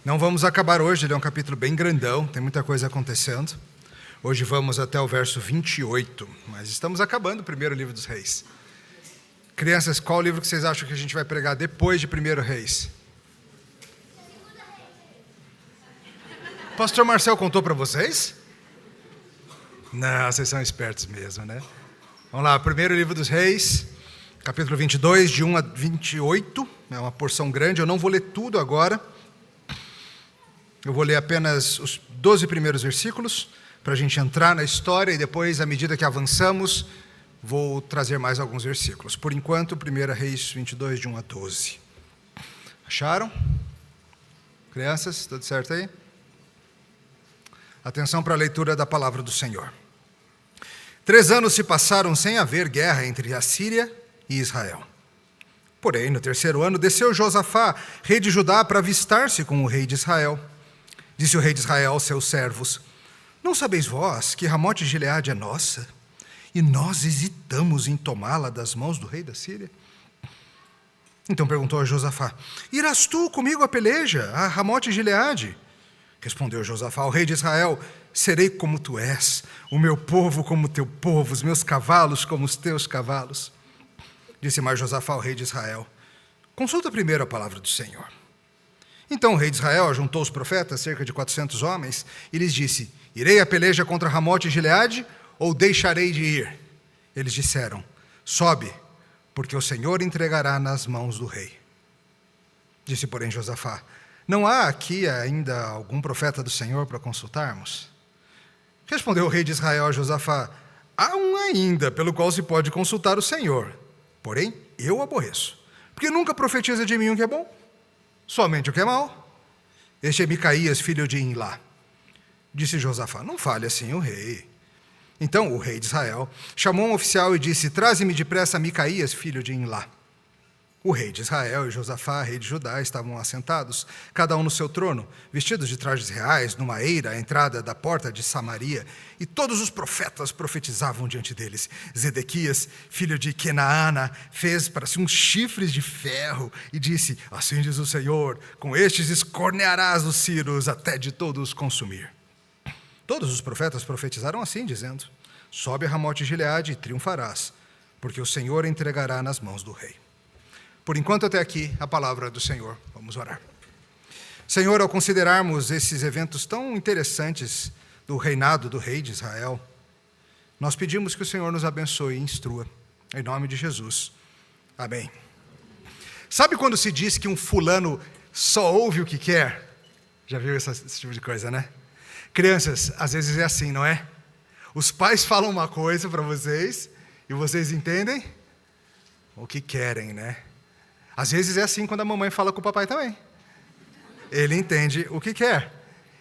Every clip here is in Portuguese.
Não vamos acabar hoje, ele é um capítulo bem grandão, tem muita coisa acontecendo. Hoje vamos até o verso 28, mas estamos acabando o primeiro livro dos Reis. Crianças, qual livro que vocês acham que a gente vai pregar depois de 1 Reis? O pastor Marcel contou para vocês? Não, vocês são espertos mesmo, né? Vamos lá, primeiro livro dos Reis, capítulo 22, de 1 a 28, é uma porção grande, eu não vou ler tudo agora. Eu vou ler apenas os 12 primeiros versículos, para a gente entrar na história, e depois, à medida que avançamos, vou trazer mais alguns versículos. Por enquanto, 1 Reis 22, de 1 a 12. Acharam? Crianças, tudo certo aí? Atenção para a leitura da palavra do Senhor. 3 anos se passaram sem haver guerra entre a Síria e Israel. Porém, no 3º ano, desceu Josafá, rei de Judá, para avistar-se com o rei de Israel. Disse o rei de Israel aos seus servos: não sabeis vós que Ramote de Gileade é nossa, e nós hesitamos em tomá-la das mãos do rei da Síria? Então perguntou a Josafá: irás tu comigo à peleja, a Ramote de Gileade? Respondeu Josafá ao rei de Israel: serei como tu és, o meu povo como o teu povo, os meus cavalos como os teus cavalos. Disse mais Josafá ao rei de Israel: consulta primeiro a palavra do Senhor. Então o rei de Israel ajuntou os profetas, cerca de 400 homens, e lhes disse: irei à peleja contra Ramote e Gileade, ou deixarei de ir? Eles disseram: sobe, porque o Senhor entregará nas mãos do rei. Disse, porém, Josafá: não há aqui ainda algum profeta do Senhor para consultarmos? Respondeu o rei de Israel a Josafá: há um ainda, pelo qual se pode consultar o Senhor. Porém, eu o aborreço, porque nunca profetiza de mim o que é bom, somente o que é mau. Este é Micaías, filho de Imlá. Disse Josafá: não fale assim o rei. Então o rei de Israel chamou um oficial e disse: traze-me depressa Micaías, filho de Imlá. O rei de Israel e Josafá, rei de Judá, estavam assentados, cada um no seu trono, vestidos de trajes reais, numa eira à entrada da porta de Samaria, e todos os profetas profetizavam diante deles. Zedequias, filho de Kenaana, fez para si uns chifres de ferro e disse: assim diz o Senhor, com estes escornearás os ciros até de todos consumir. Todos os profetas profetizaram assim, dizendo: sobe a Ramote de Gileade e triunfarás, porque o Senhor entregará nas mãos do rei. Por enquanto, até aqui, a palavra do Senhor. Vamos orar. Senhor, ao considerarmos esses eventos tão interessantes do reinado do rei de Israel, nós pedimos que o Senhor nos abençoe e instrua. Em nome de Jesus. Amém. Sabe quando se diz que um fulano só ouve o que quer? Já viu esse tipo de coisa, né? Crianças, às vezes é assim, não é? Os pais falam uma coisa para vocês e vocês entendem o que querem, né? Às vezes é assim quando a mamãe fala com o papai também. Ele entende o que quer,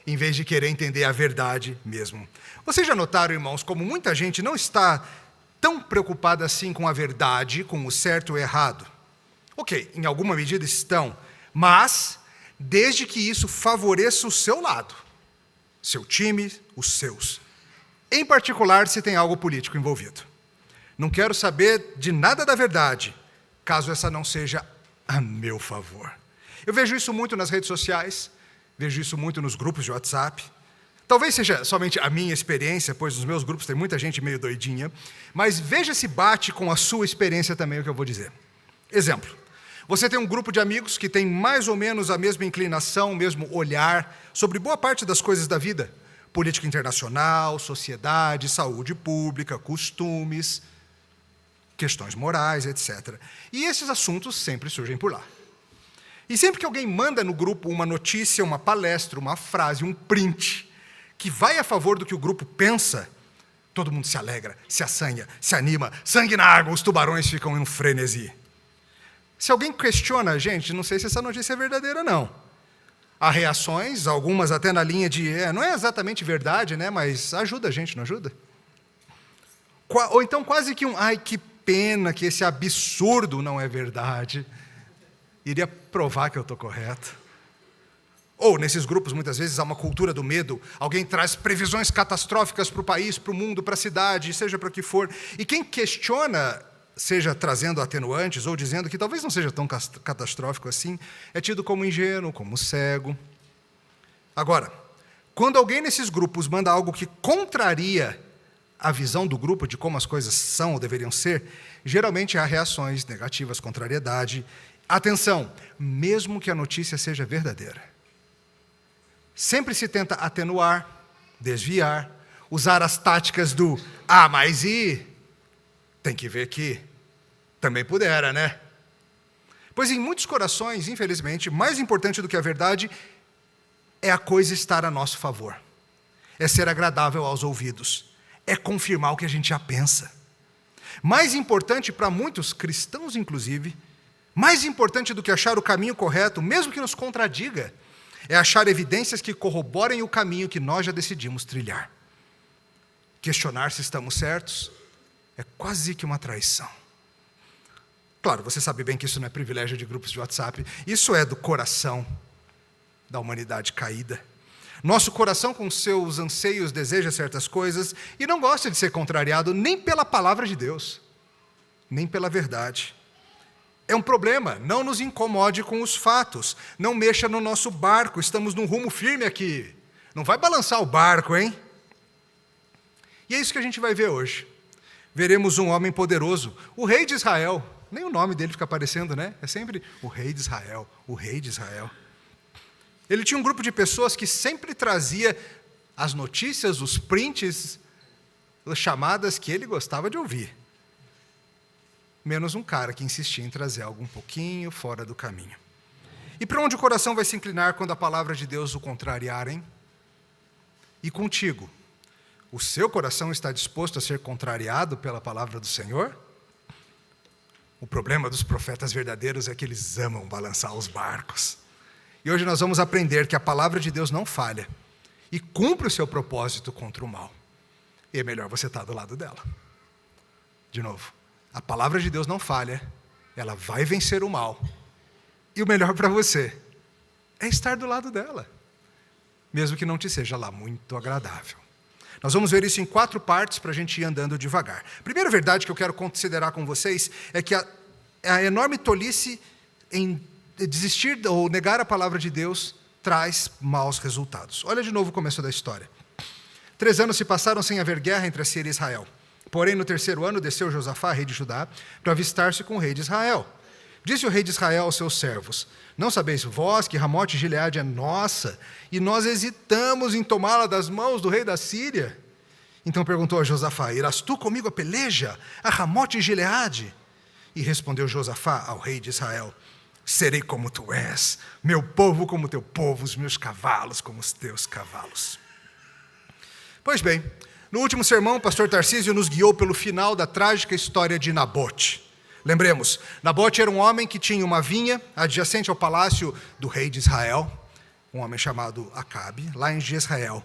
em vez de querer entender a verdade mesmo. Vocês já notaram, irmãos, como muita gente não está tão preocupada assim com a verdade, com o certo e o errado? Ok, em alguma medida estão, mas desde que isso favoreça o seu lado, seu time, os seus. Em particular, se tem algo político envolvido. Não quero saber de nada da verdade, caso essa não seja a meu favor. Eu vejo isso muito nas redes sociais, vejo isso muito nos grupos de WhatsApp. Talvez seja somente a minha experiência, pois nos meus grupos tem muita gente meio doidinha, mas veja se bate com a sua experiência também o que eu vou dizer. Exemplo: você tem um grupo de amigos que tem mais ou menos a mesma inclinação, o mesmo olhar sobre boa parte das coisas da vida: política internacional, sociedade, saúde pública, costumes, questões morais, etc. E esses assuntos sempre surgem por lá. E sempre que alguém manda no grupo uma notícia, uma palestra, uma frase, um print, que vai a favor do que o grupo pensa, todo mundo se alegra, se assanha, se anima, sangue na água, os tubarões ficam em um frenesi. Se alguém questiona, gente, não sei se essa notícia é verdadeira, não. Há reações, algumas até na linha de, não é exatamente verdade, né, mas ajuda a gente, não ajuda? Ou então quase que ai, que pena que esse absurdo não é verdade. Iria provar que eu estou correto. Ou, nesses grupos, muitas vezes, há uma cultura do medo. Alguém traz previsões catastróficas para o país, para o mundo, para a cidade, seja para o que for. E quem questiona, seja trazendo atenuantes ou dizendo que talvez não seja tão catastrófico assim, é tido como ingênuo, como cego. Agora, quando alguém nesses grupos manda algo que contraria a visão do grupo de como as coisas são ou deveriam ser, geralmente há reações negativas, contrariedade. Atenção, mesmo que a notícia seja verdadeira. Sempre se tenta atenuar, desviar, usar as táticas do mas e tem que ver que também pudera, né? Pois em muitos corações, infelizmente, mais importante do que a verdade é a coisa estar a nosso favor. É ser agradável aos ouvidos. É confirmar o que a gente já pensa. Mais importante para muitos cristãos, inclusive, mais importante do que achar o caminho correto, mesmo que nos contradiga, é achar evidências que corroborem o caminho que nós já decidimos trilhar. Questionar se estamos certos é quase que uma traição. Claro, você sabe bem que isso não é privilégio de grupos de WhatsApp, isso é do coração da humanidade caída. Nosso coração, com seus anseios, deseja certas coisas e não gosta de ser contrariado nem pela palavra de Deus, nem pela verdade. É um problema, não nos incomode com os fatos, não mexa no nosso barco, estamos num rumo firme aqui. Não vai balançar o barco, hein? E é isso que a gente vai ver hoje. Veremos um homem poderoso, o rei de Israel. Nem o nome dele fica aparecendo, né? É sempre o rei de Israel, o rei de Israel. Ele tinha um grupo de pessoas que sempre trazia as notícias, os prints, as chamadas que ele gostava de ouvir. Menos um cara que insistia em trazer algo um pouquinho fora do caminho. E para onde o coração vai se inclinar quando a palavra de Deus o contrariar, hein? E contigo, o seu coração está disposto a ser contrariado pela palavra do Senhor? O problema dos profetas verdadeiros é que eles amam balançar os barcos. E hoje nós vamos aprender que a palavra de Deus não falha e cumpre o seu propósito contra o mal. E é melhor você estar do lado dela. De novo, a palavra de Deus não falha, ela vai vencer o mal. E o melhor para você é estar do lado dela, mesmo que não te seja lá muito agradável. Nós vamos ver isso em 4 partes para a gente ir andando devagar. A primeira verdade que eu quero considerar com vocês é que a enorme tolice em desistir ou negar a palavra de Deus traz maus resultados. Olha de novo o começo da história. 3 anos se passaram sem haver guerra entre a Síria e Israel. Porém, no 3º ano, desceu Josafá, rei de Judá, para avistar-se com o rei de Israel. Disse o rei de Israel aos seus servos: não sabeis vós que Ramote Gileade é nossa, e nós hesitamos em tomá-la das mãos do rei da Síria? Então perguntou a Josafá: irás tu comigo a peleja, a Ramote Gileade? E respondeu Josafá ao rei de Israel: serei como tu és, meu povo como teu povo, os meus cavalos como os teus cavalos. Pois bem, no último sermão, o pastor Tarcísio nos guiou pelo final da trágica história de Nabote. Lembremos, Nabote era um homem que tinha uma vinha adjacente ao palácio do rei de Israel, um homem chamado Acabe, lá em Jezreel.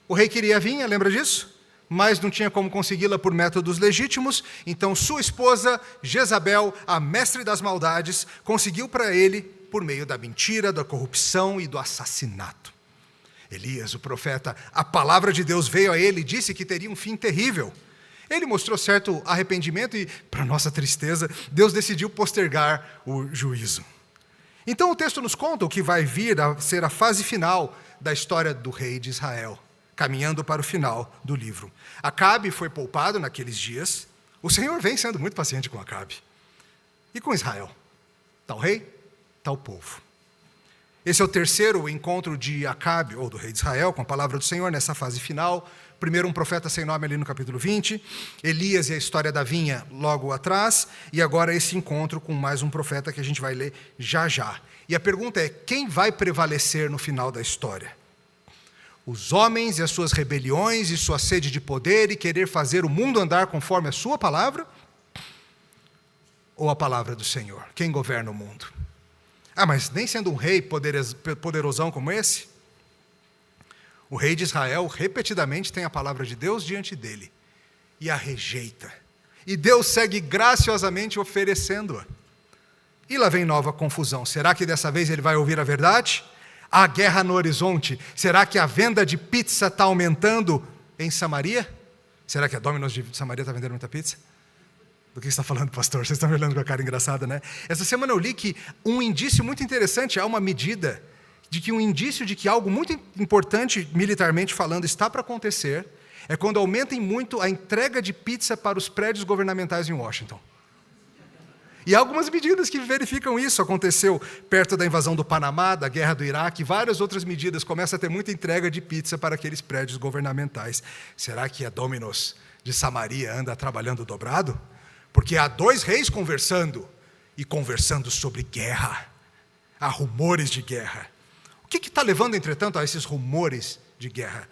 O rei queria a vinha, lembra disso? Mas não tinha como consegui-la por métodos legítimos, então sua esposa, Jezabel, a mestre das maldades, conseguiu para ele por meio da mentira, da corrupção e do assassinato. Elias, o profeta, a palavra de Deus veio a ele e disse que teria um fim terrível. Ele mostrou certo arrependimento e, para nossa tristeza, Deus decidiu postergar o juízo. Então o texto nos conta o que vai vir a ser a fase final da história do rei de Israel, caminhando para o final do livro. Acabe foi poupado naqueles dias. O Senhor vem sendo muito paciente com Acabe. E com Israel? Tal rei, tal povo. Esse é o 3º encontro de Acabe, ou do rei de Israel, com a palavra do Senhor nessa fase final. Primeiro um profeta sem nome ali no capítulo 20, Elias e a história da vinha logo atrás, e agora esse encontro com mais um profeta que a gente vai ler já já. E a pergunta é, quem vai prevalecer no final da história? Os homens e as suas rebeliões e sua sede de poder e querer fazer o mundo andar conforme a sua palavra? Ou a palavra do Senhor? Quem governa o mundo? Mas nem sendo um rei poderosão como esse, o rei de Israel repetidamente tem a palavra de Deus diante dele e a rejeita. E Deus segue graciosamente oferecendo-a. E lá vem nova confusão. Será que dessa vez ele vai ouvir a verdade? Há guerra no horizonte. Será que a venda de pizza está aumentando em Samaria? Será que a Domino's de Samaria está vendendo muita pizza? Do que você está falando, pastor? Vocês estão me olhando com a cara engraçada, né? Essa semana eu li que um indício muito interessante, há uma medida de que um indício de que algo muito importante, militarmente falando, está para acontecer, é quando aumentem muito a entrega de pizza para os prédios governamentais em Washington. E há algumas medidas que verificam isso. Aconteceu perto da invasão do Panamá, da guerra do Iraque, várias outras medidas. Começa a ter muita entrega de pizza para aqueles prédios governamentais. Será que a Domino's de Samaria anda trabalhando dobrado? Porque há 2 reis conversando, e conversando sobre guerra. Há rumores de guerra. O que está levando, entretanto, a esses rumores de guerra?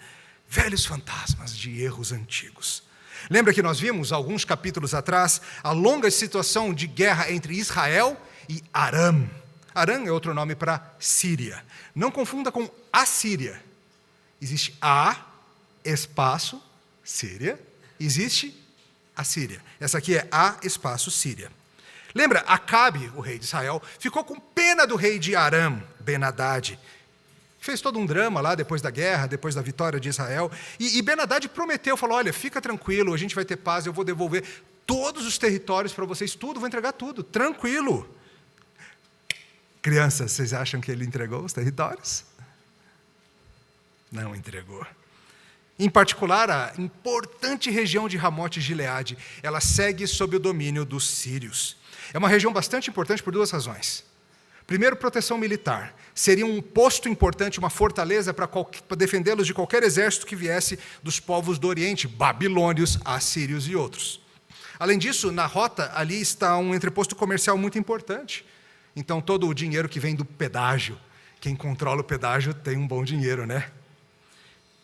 Velhos fantasmas de erros antigos. Lembra que nós vimos, alguns capítulos atrás, a longa situação de guerra entre Israel e Aram. Aram é outro nome para Síria. Não confunda com Assíria. Existe A, espaço, Síria. Existe a Síria. Essa aqui é A, espaço, Síria. Lembra, Acabe, o rei de Israel, ficou com pena do rei de Aram, Ben-Hadad. Fez todo um drama lá depois da guerra, depois da vitória de Israel. E Ben-Hadad prometeu, falou, olha, fica tranquilo, a gente vai ter paz, eu vou devolver todos os territórios para vocês, tudo, vou entregar tudo, tranquilo. Crianças, vocês acham que ele entregou os territórios? Não entregou. Em particular, a importante região de Ramote Gileade, ela segue sob o domínio dos sírios. É uma região bastante importante por 2 razões. Primeiro, proteção militar. Seria um posto importante, uma fortaleza para defendê-los de qualquer exército que viesse dos povos do Oriente, babilônios, assírios e outros. Além disso, na rota, ali está um entreposto comercial muito importante. Então, todo o dinheiro que vem do pedágio, quem controla o pedágio tem um bom dinheiro, né?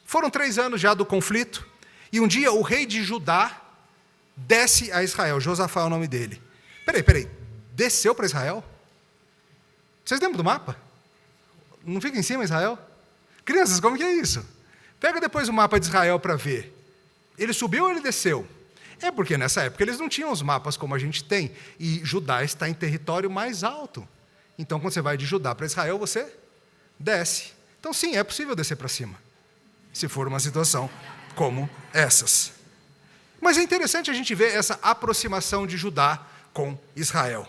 Foram 3 anos já do conflito, e um dia o rei de Judá desce a Israel. Josafá é o nome dele. Peraí, desceu para Israel? Vocês lembram do mapa? Não fica em cima Israel? Crianças, como que é isso? Pega depois o mapa de Israel para ver. Ele subiu ou ele desceu? É porque nessa época eles não tinham os mapas como a gente tem, e Judá está em território mais alto. Então, quando você vai de Judá para Israel, você desce. Então, sim, é possível descer para cima, se for uma situação como essas. Mas é interessante a gente ver essa aproximação de Judá com Israel.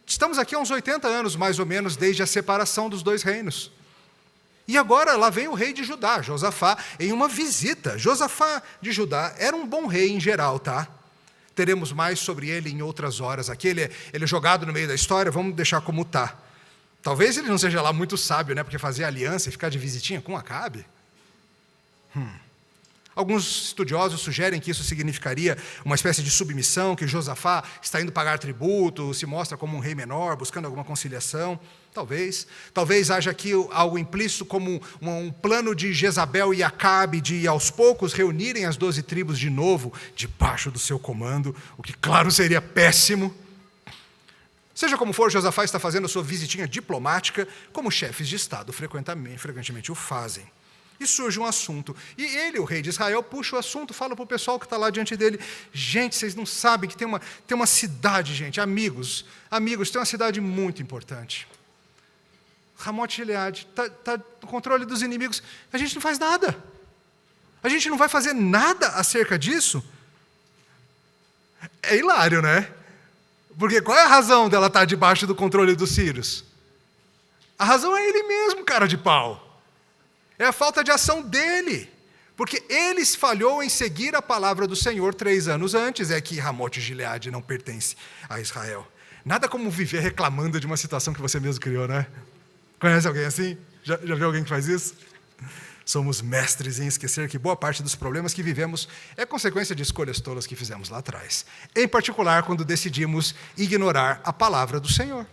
Estamos aqui há uns 80 anos, mais ou menos, desde a separação dos 2 reinos. E agora lá vem o rei de Judá, Josafá, em uma visita. Josafá de Judá era um bom rei em geral, tá? Teremos mais sobre ele em outras horas. Aqui ele é jogado no meio da história, vamos deixar como está. Talvez ele não seja lá muito sábio, né? Porque fazer aliança e ficar de visitinha com Acabe. Alguns estudiosos sugerem que isso significaria uma espécie de submissão, que Josafá está indo pagar tributo, se mostra como um rei menor, buscando alguma conciliação. Talvez. Talvez haja aqui algo implícito como um plano de Jezabel e Acabe de, aos poucos, reunirem as 12 tribos de novo, debaixo do seu comando, o que, claro, seria péssimo. Seja como for, Josafá está fazendo a sua visitinha diplomática, como chefes de Estado frequentemente o fazem. E surge um assunto. E ele, o rei de Israel, puxa o assunto, fala para o pessoal que está lá diante dele, gente, vocês não sabem que tem uma cidade, gente, amigos, tem uma cidade muito importante. Ramote Gileade, está no controle dos inimigos. A gente não faz nada. A gente não vai fazer nada acerca disso. É hilário, né? Porque qual é a razão dela estar debaixo do controle dos sírios? A razão é ele mesmo, cara de pau. É a falta de ação dele. Porque ele falhou em seguir a palavra do Senhor 3 anos antes. É que Ramote Gileade não pertence a Israel. Nada como viver reclamando de uma situação que você mesmo criou, né? Conhece alguém assim? Já viu alguém que faz isso? Somos mestres em esquecer que boa parte dos problemas que vivemos é consequência de escolhas tolas que fizemos lá atrás. Em particular, quando decidimos ignorar a palavra do Senhor.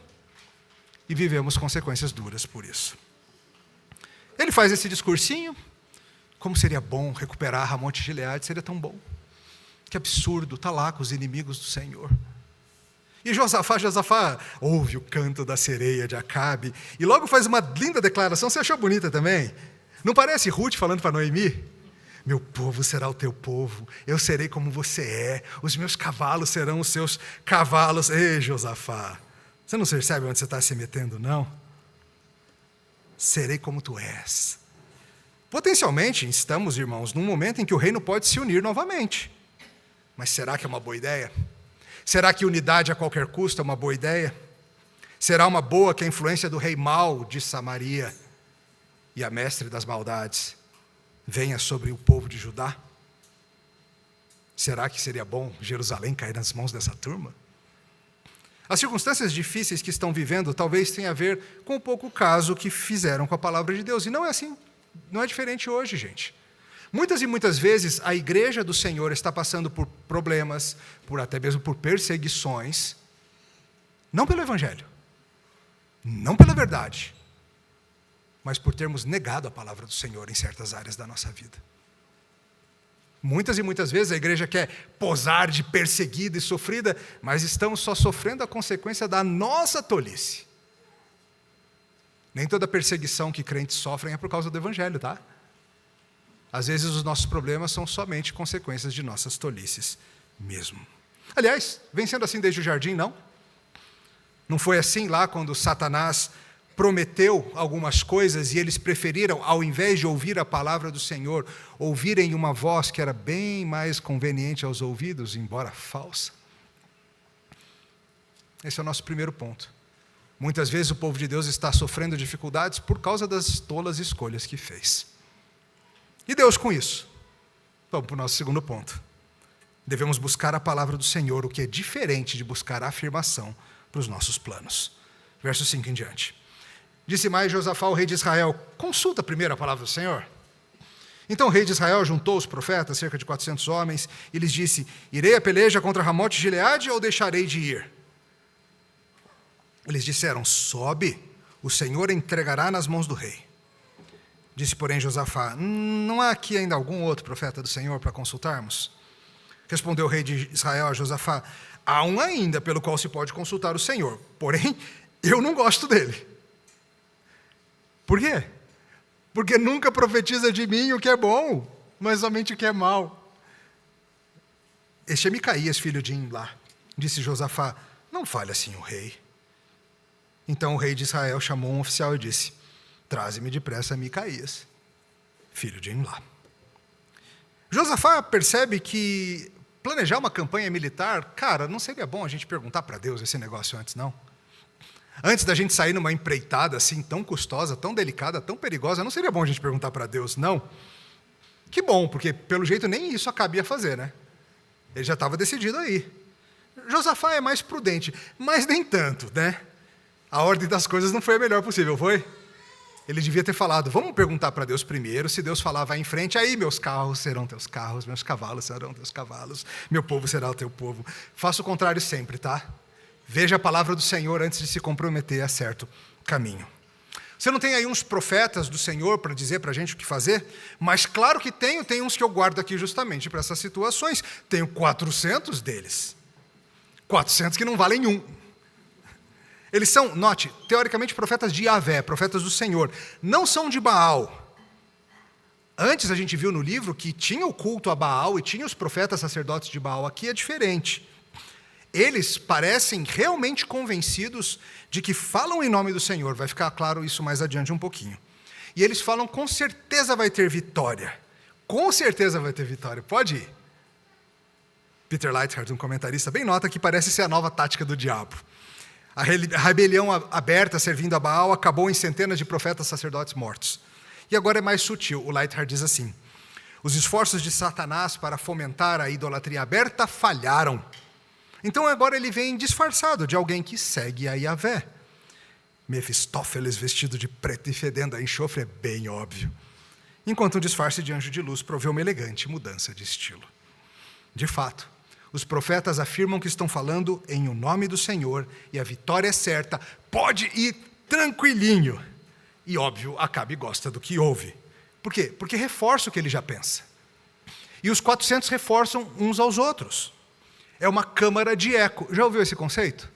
E vivemos consequências duras por isso. Ele faz esse discursinho. Como seria bom recuperar Ramote Gileade, seria tão bom. Que absurdo, está lá com os inimigos do Senhor. E Josafá ouve o canto da sereia de Acabe e logo faz uma linda declaração. Você achou bonita também? Não parece Ruth falando para Noemi? Meu povo será o teu povo, eu serei como você é, os meus cavalos serão os seus cavalos. Ei, Josafá, você não percebe onde você está se metendo, não? Serei como tu és. Potencialmente, estamos, irmãos, num momento em que o reino pode se unir novamente. Mas será que é uma boa ideia? Será que unidade a qualquer custo é uma boa ideia? Será uma boa que a influência do rei mau de Samaria e a mestre das maldades venha sobre o povo de Judá? Será que seria bom Jerusalém cair nas mãos dessa turma? As circunstâncias difíceis que estão vivendo talvez tenham a ver com um pouco o caso que fizeram com a palavra de Deus. E não é assim, não é diferente hoje, gente. Muitas e muitas vezes a igreja do Senhor está passando por problemas, até mesmo por perseguições, não pelo Evangelho, não pela verdade, mas por termos negado a palavra do Senhor em certas áreas da nossa vida. Muitas e muitas vezes a igreja quer posar de perseguida e sofrida, mas estamos só sofrendo a consequência da nossa tolice. Nem toda perseguição que crentes sofrem é por causa do Evangelho, tá? Às vezes os nossos problemas são somente consequências de nossas tolices mesmo. Aliás, vem sendo assim desde o jardim, não? Não foi assim lá quando Satanás prometeu algumas coisas e eles preferiram, ao invés de ouvir a palavra do Senhor, ouvirem uma voz que era bem mais conveniente aos ouvidos, embora falsa? Esse é o nosso primeiro ponto. Muitas vezes o povo de Deus está sofrendo dificuldades por causa das tolas escolhas que fez. E Deus com isso? Vamos para o nosso segundo ponto. Devemos buscar a palavra do Senhor, o que é diferente de buscar a afirmação para os nossos planos. Verso 5 em diante. Disse mais Josafá, o rei de Israel: consulta primeiro a palavra do Senhor. Então o rei de Israel juntou os profetas, cerca de 400 homens, e lhes disse: irei a peleja contra Ramote de Gileade ou deixarei de ir? Eles disseram: sobe, o Senhor entregará nas mãos do rei. Disse, porém, Josafá: não há aqui ainda algum outro profeta do Senhor para consultarmos? Respondeu o rei de Israel a Josafá: há um ainda pelo qual se pode consultar o Senhor, porém eu não gosto dele. Por quê? Porque nunca profetiza de mim o que é bom, mas somente o que é mal. Este é Micaías, filho de Imlá. Disse Josafá: não fale assim o rei. Então o rei de Israel chamou um oficial e disse: traze-me depressa Micaías, filho de Imlá. Josafá percebe que planejar uma campanha militar, cara, não seria bom a gente perguntar para Deus esse negócio antes, não? Antes da gente sair numa empreitada assim tão custosa, tão delicada, tão perigosa, não seria bom a gente perguntar para Deus, não? Que bom, porque pelo jeito nem isso cabia fazer, né? Ele já estava decidido aí. Josafá é mais prudente, mas nem tanto, né? A ordem das coisas não foi a melhor possível, foi? Ele devia ter falado: vamos perguntar para Deus primeiro, se Deus falar, vai em frente, aí meus carros serão teus carros, meus cavalos serão teus cavalos, meu povo será o teu povo. Faça o contrário sempre, tá? Veja a palavra do Senhor antes de se comprometer a certo caminho. Você não tem aí uns profetas do Senhor para dizer para a gente o que fazer? Mas claro que tenho, tem uns que eu guardo aqui justamente para essas situações. Tenho 400 deles. 400 que não valem um. Eles são, note, teoricamente profetas de Yahvé, profetas do Senhor. Não são de Baal. Antes a gente viu no livro que tinha o culto a Baal e tinha os profetas sacerdotes de Baal. Aqui é diferente. Eles parecem realmente convencidos de que falam em nome do Senhor. Vai ficar claro isso mais adiante um pouquinho. E eles falam: com certeza vai ter vitória. Com certeza vai ter vitória. Pode ir. Peter Leithart, um comentarista, bem nota que parece ser a nova tática do diabo. A rebelião aberta servindo a Baal acabou em centenas de profetas sacerdotes mortos. E agora é mais sutil. O Leithart diz assim: os esforços de Satanás para fomentar a idolatria aberta falharam. Então agora ele vem disfarçado de alguém que segue a Yahvé. Mefistófeles vestido de preto e fedendo a enxofre é bem óbvio. Enquanto um disfarce de anjo de luz provê uma elegante mudança de estilo. De fato, os profetas afirmam que estão falando em o nome do Senhor e a vitória é certa, pode ir tranquilinho. E óbvio, Acabe gosta do que ouve. Por quê? Porque reforça o que ele já pensa. E os 400 reforçam uns aos outros. É uma câmara de eco. Já ouviu esse conceito?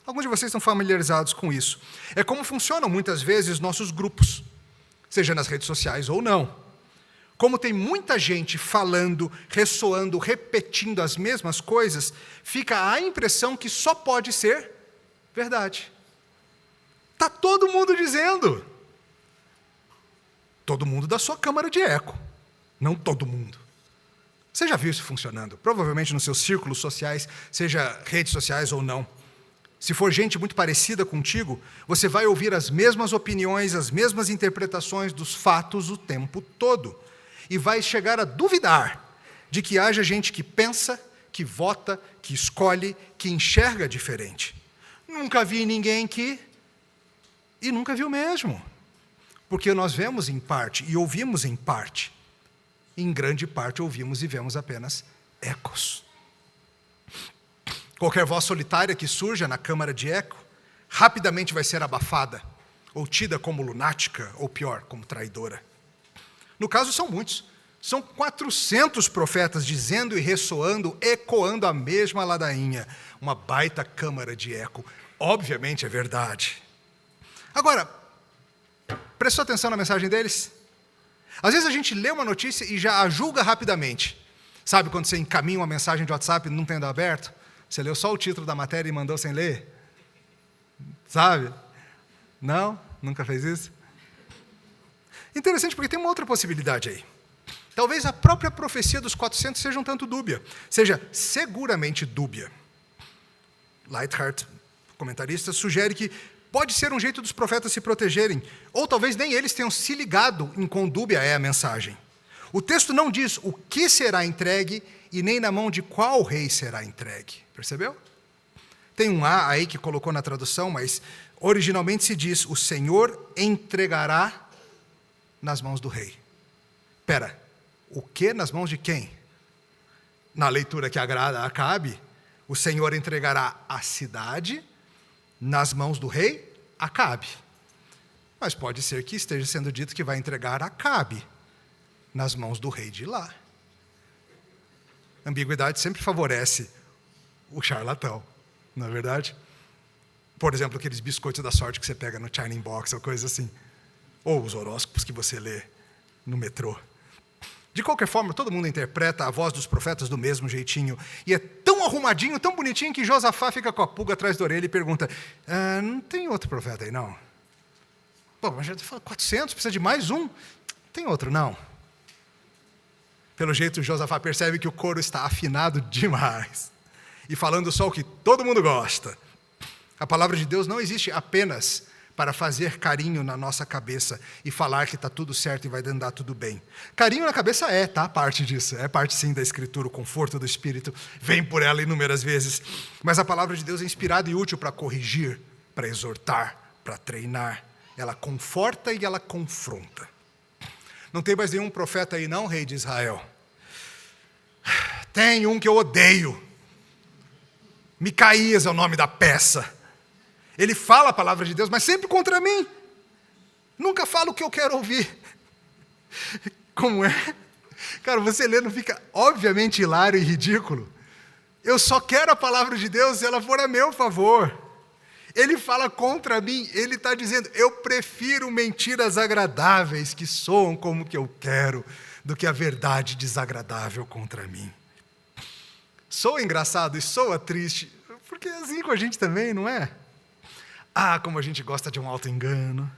Alguns de vocês estão familiarizados com isso. É como funcionam muitas vezes nossos grupos, seja nas redes sociais ou não. Como tem muita gente falando, ressoando, repetindo as mesmas coisas, fica a impressão que só pode ser verdade. Está todo mundo dizendo. Todo mundo da sua câmara de eco. Não todo mundo. Você já viu isso funcionando? Provavelmente nos seus círculos sociais, seja redes sociais ou não. se for gente muito parecida contigo, você vai ouvir as mesmas opiniões, as mesmas interpretações dos fatos o tempo todo. E vai chegar a duvidar de que haja gente que pensa, que vota, que escolhe, que enxerga diferente. Nunca vi ninguém que... E nunca viu mesmo. Porque nós vemos em parte e ouvimos em parte. Em grande parte ouvimos e vemos apenas ecos. Qualquer voz solitária que surja na câmara de eco, rapidamente vai ser abafada, ou tida como lunática, ou pior, como traidora. No caso, são muitos. São 400 profetas dizendo e ressoando, ecoando a mesma ladainha. Uma baita câmara de eco. Obviamente é verdade. Agora, prestou atenção na mensagem deles? Às vezes a gente lê uma notícia e já a julga rapidamente. Sabe quando você encaminha uma mensagem de WhatsApp e não tendo aberto? Você leu só o título da matéria e mandou sem ler? Sabe? Não? Nunca fez isso? Interessante, porque tem uma outra possibilidade aí. Talvez a própria profecia dos 400 seja um tanto dúbia. Seja seguramente dúbia. Lightheart, comentarista, sugere que pode ser um jeito dos profetas se protegerem, ou talvez nem eles tenham se ligado em quão dúbia é a mensagem. O texto não diz o que será entregue e nem na mão de qual rei será entregue. Percebeu? Tem um A aí que colocou na tradução, mas originalmente se diz: o Senhor entregará nas mãos do rei. Espera, o que nas mãos de quem? Na leitura que agrada a Acabe, o Senhor entregará a cidade nas mãos do rei Acabe. Mas pode ser que esteja sendo dito que vai entregar Acabe nas mãos do rei de lá. A ambiguidade sempre favorece o charlatão, não é verdade? Por exemplo, aqueles biscoitos da sorte que você pega no Shining Box, ou coisa assim. Ou os horóscopos que você lê no metrô. De qualquer forma, todo mundo interpreta a voz dos profetas do mesmo jeitinho. E é tão arrumadinho, tão bonitinho, que Josafá fica com a pulga atrás da orelha e pergunta: não tem outro profeta aí, não? Pô, mas já falou 400, precisa de mais um. Tem outro, não? Pelo jeito, Josafá percebe que o coro está afinado demais. E falando só o que todo mundo gosta. A palavra de Deus não existe apenas para fazer carinho na nossa cabeça e falar que está tudo certo e vai andar tudo bem. Carinho na cabeça tá? Parte disso. É parte sim da Escritura, o conforto do Espírito vem por ela inúmeras vezes. Mas a palavra de Deus é inspirada e útil para corrigir, para exortar, para treinar. Ela conforta e ela confronta. Não tem mais nenhum profeta aí não, rei de Israel? Tem um que eu odeio. Micaías é o nome da peça. Ele fala a palavra de Deus, mas sempre contra mim. Nunca fala o que eu quero ouvir. Como é? Cara, você lê, não fica obviamente hilário e ridículo? Eu só quero a palavra de Deus se ela for a meu favor. Ele fala contra mim, ele está dizendo: eu prefiro mentiras agradáveis que soam como que eu quero, do que a verdade desagradável contra mim. Soa engraçado e soa triste, porque é assim com a gente também, não é? Ah, como a gente gosta de um auto-engano.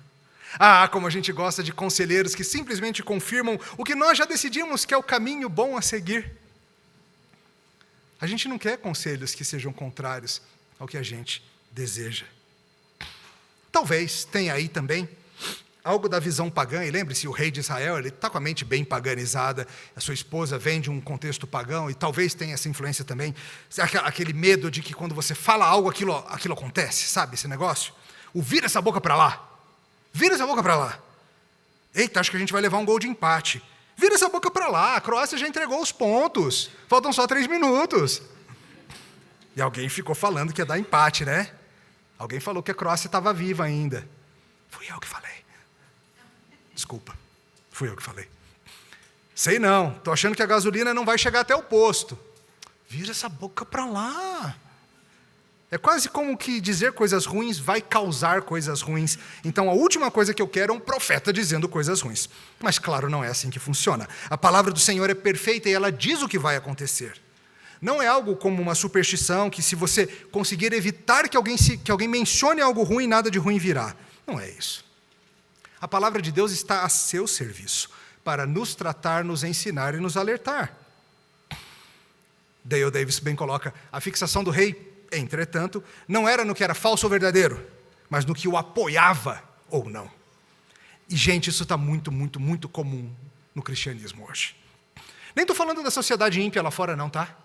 Ah, como a gente gosta de conselheiros que simplesmente confirmam o que nós já decidimos que é o caminho bom a seguir. A gente não quer conselhos que sejam contrários ao que a gente deseja. Talvez tenha aí também algo da visão pagã, e lembre-se, o rei de Israel, ele está com a mente bem paganizada, a sua esposa vem de um contexto pagão, e talvez tenha essa influência também, aquele medo de que quando você fala algo, aquilo acontece, sabe, esse negócio? O vira essa boca para lá, vira essa boca para lá. Eita, acho que a gente vai levar um gol de empate. Vira essa boca para lá, a Croácia já entregou os pontos, faltam só 3 minutos. E alguém ficou falando que ia dar empate, né? Alguém falou que a Croácia estava viva ainda. Fui eu que falei. Desculpa, fui eu que falei. Sei não, estou achando que a gasolina não vai chegar até o posto. Vira essa boca para lá. É quase como que dizer coisas ruins vai causar coisas ruins. Então a última coisa que eu quero é um profeta dizendo coisas ruins. Mas claro, não é assim que funciona. A palavra do Senhor é perfeita e ela diz o que vai acontecer. Não é algo como uma superstição que se você conseguir evitar que alguém mencione algo ruim, nada de ruim virá. Não é isso. A palavra de Deus está a seu serviço, para nos tratar, nos ensinar e nos alertar. Dale Davis bem coloca: a fixação do rei Entretanto, não era no que era falso ou verdadeiro, mas no que o apoiava ou não. E, gente, isso está muito, muito, muito comum no cristianismo hoje. Nem estou falando da sociedade ímpia lá fora, não, tá?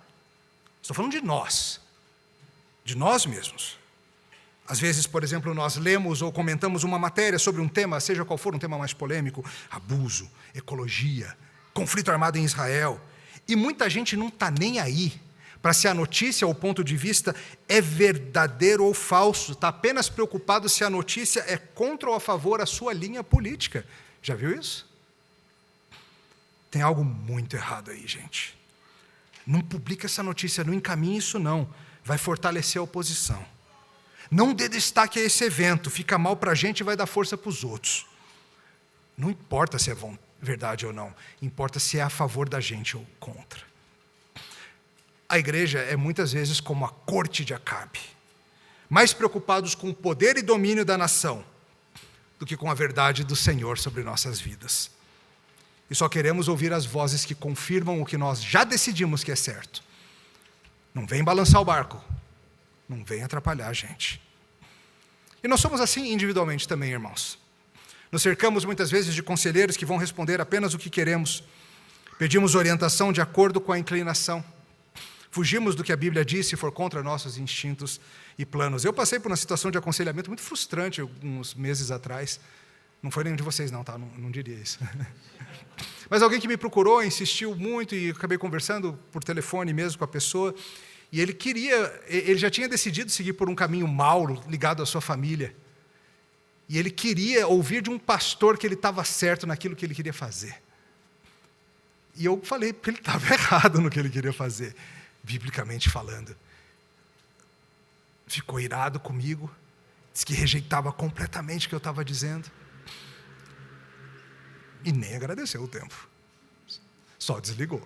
Estou falando de nós mesmos. Às vezes, por exemplo, nós lemos ou comentamos uma matéria sobre um tema, seja qual for um tema mais polêmico, abuso, ecologia, conflito armado em Israel, e muita gente não está nem aí para se a notícia ou ponto de vista é verdadeiro ou falso, está apenas preocupado se a notícia é contra ou a favor da sua linha política. Já viu isso? Tem algo muito errado aí, gente. Não publica essa notícia, não encaminhe isso não, vai fortalecer a oposição. Não dê destaque a esse evento, fica mal para a gente e vai dar força para os outros. Não importa se é verdade ou não, importa se é a favor da gente ou contra. A igreja é muitas vezes como a corte de Acabe, mais preocupados com o poder e domínio da nação do que com a verdade do Senhor sobre nossas vidas. E só queremos ouvir as vozes que confirmam o que nós já decidimos que é certo. Não vem balançar o barco, não vem atrapalhar a gente. E nós somos assim individualmente também, irmãos. Nos cercamos muitas vezes de conselheiros que vão responder apenas o que queremos. Pedimos orientação de acordo com a inclinação. Fugimos do que a Bíblia diz se for contra nossos instintos e planos. Eu passei por uma situação de aconselhamento muito frustrante alguns meses atrás. Não foi nenhum de vocês não, tá? Não diria isso. Mas alguém que me procurou, insistiu muito e acabei conversando por telefone mesmo com a pessoa. E ele já tinha decidido seguir por um caminho mau ligado à sua família. E ele queria ouvir de um pastor que ele estava certo naquilo que ele queria fazer. E eu falei que ele estava errado no que ele queria fazer, biblicamente falando. Ficou irado comigo, disse que rejeitava completamente o que eu estava dizendo. E nem agradeceu o tempo. Só desligou.